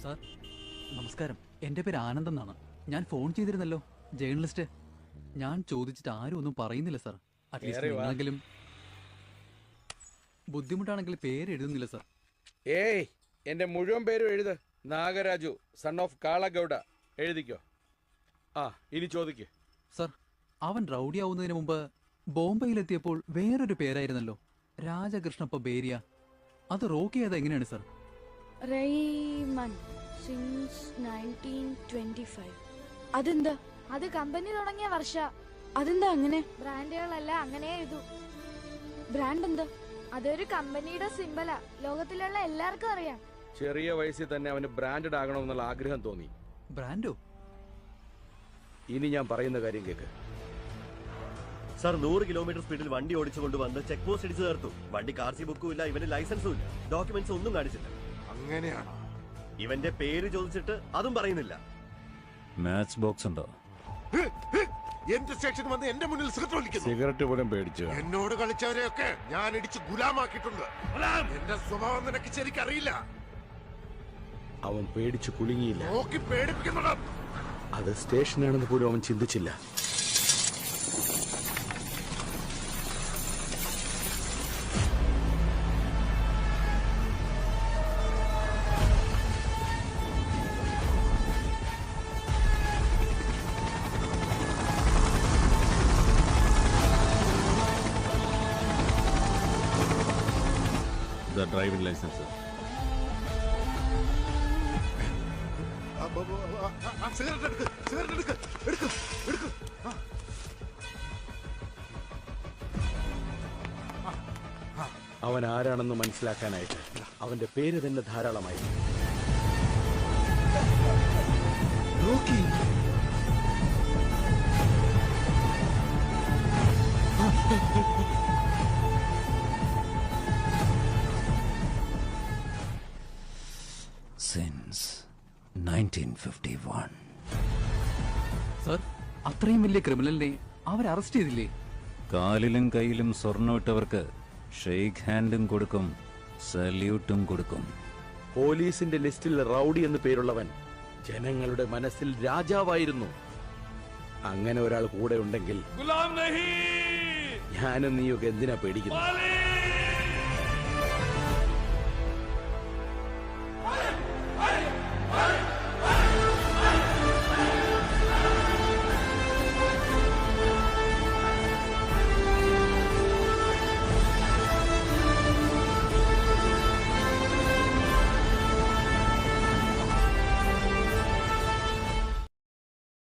Sir നമസ്കാരം, എൻ്റെ പേര് ആനന്ദ് എന്നാണ്. ഞാൻ ഫോൺ ചെയ്തിരുന്നല്ലോ, ജേർണലിസ്റ്റ്. ഞാൻ ചോദിച്ചിട്ട് ആരും ഒന്നും പറയുന്നില്ല സാർ. അറ്റ്ലീസ്റ്റ് നിങ്ങളെങ്കിലും. ബുദ്ധിമുട്ടാണെങ്കിൽ പേര് എഴുതുന്നില്ല സാർ. ഏയ്, എന്റെ മുഴുവൻ പേരും എഴുത്. Nagaraju, son of Kalagowda. എഴുതിക്കോ. ആ, ഇനി ചോദിക്കേ. സാർ, അവൻ റൗഡിയാവുന്നതിന് മുമ്പ് ബോംബെയിലെത്തിയപ്പോൾ വേറൊരു പേരായിരുന്നല്ലോ, രാജകൃഷ്ണപ്പ ബേരിയ. അത് റോക്ക് ചെയ്ത എങ്ങനെയാണ് സാർ? Raymond since 1925. അതെന്താ? അത് കമ്പനി തുടങ്ങിയ വർഷ. അതെന്താ അങ്ങനെ? ബ്രാൻഡുകളല്ല അങ്ങനെ എഴുതൂ. ബ്രാൻഡ് എന്താ? അതൊരു കമ്പനിയുടെ സിമ്പലാ. ലോകത്തിലുള്ള എല്ലാവർക്കും അറിയാം. ചെറിയ വയസ്സിൽ തന്നെ അവന് ബ്രാൻഡഡ് ആകണമെന്നുള്ള ആഗ്രഹം തോന്നി. ബ്രാൻഡോ? ഇനി ഞാൻ പറയുന്ന കാര്യം കേക്ക്. സാർ 100 കിലോമീറ്റർ സ്പീഡിൽ വണ്ടി ഓടിച്ചുകൊണ്ട് വന്ന് ചെക്ക് പോസ്റ്റ് ഇടിച്ചു തീർത്തു. വണ്ടി ആർ സി ബുക്കും ഇല്ല, ഇവന്റെ ലൈസൻസും ഇല്ല, ഡോക്യുമെന്റ്സ് ഒന്നും കാണിച്ചില്ല. അങ്ങനെയാണോ? ഇവന്റെ പേര് ചോദിച്ചിട്ട് അതും പറയുന്നില്ല. മാച്ച് ബോക്സ് ഉണ്ടോ? എന്റെ സ്റ്റേഷൻ വന്ന് എന്റെ മുന്നിൽ സിഗരറ്റ് വലിക്കുന്നു. സിഗരറ്റ് പോലും പേടിച്ചു. എന്നോട് കളിച്ചവരെയൊക്കെ ഞാൻ ഇടിച്ച് ഗുലാമാക്കിയിട്ടുണ്ട്. എന്റെ സ്വഭാവം നിനക്ക് ശരിക്കറിയില്ല. അവൻ പേടിച്ചു കുലുങ്ങിയില്ല. നോക്കി പേടിപ്പിക്കുന്നുണ്ട്. അത് സ്റ്റേഷനാണെന്ന് പോലും അവൻ ചിന്തിച്ചില്ല. Driving licence. സിഗരറ്റ് എടുക്ക്, സിഗരറ്റ് എടുക്ക്, എടുക്ക്, എടുക്ക്. അവൻ ആരാണെന്ന് മനസ്സിലാക്കാനായിട്ട് അവന്റെ പേര് തന്നെ ധാരാളമായി. സിൻസ് 1951. സാർ, അത്രയും വലിയ ക്രിമിനലിനെ അവർ അറസ്റ്റ് ചെയ്തില്ലേ? കാലിലും കയ്യിലും സ്വർണ്ണം ഇട്ടവർക്ക് ഷെയ്ക്ക് ഹാൻഡും കൊടുക്കും, സല്യൂട്ടും കൊടുക്കും. പോലീസിന്റെ ലിസ്റ്റിൽ റൗഡി എന്ന് പേരുള്ളവൻ ജനങ്ങളുടെ മനസ്സിൽ രാജാവായിരുന്നു. അങ്ങനെ ഒരാൾ കൂടെ ഉണ്ടെങ്കിൽ ഞാനും നീയൊക്കെ എന്തിനാ പേടിക്കുന്നത്?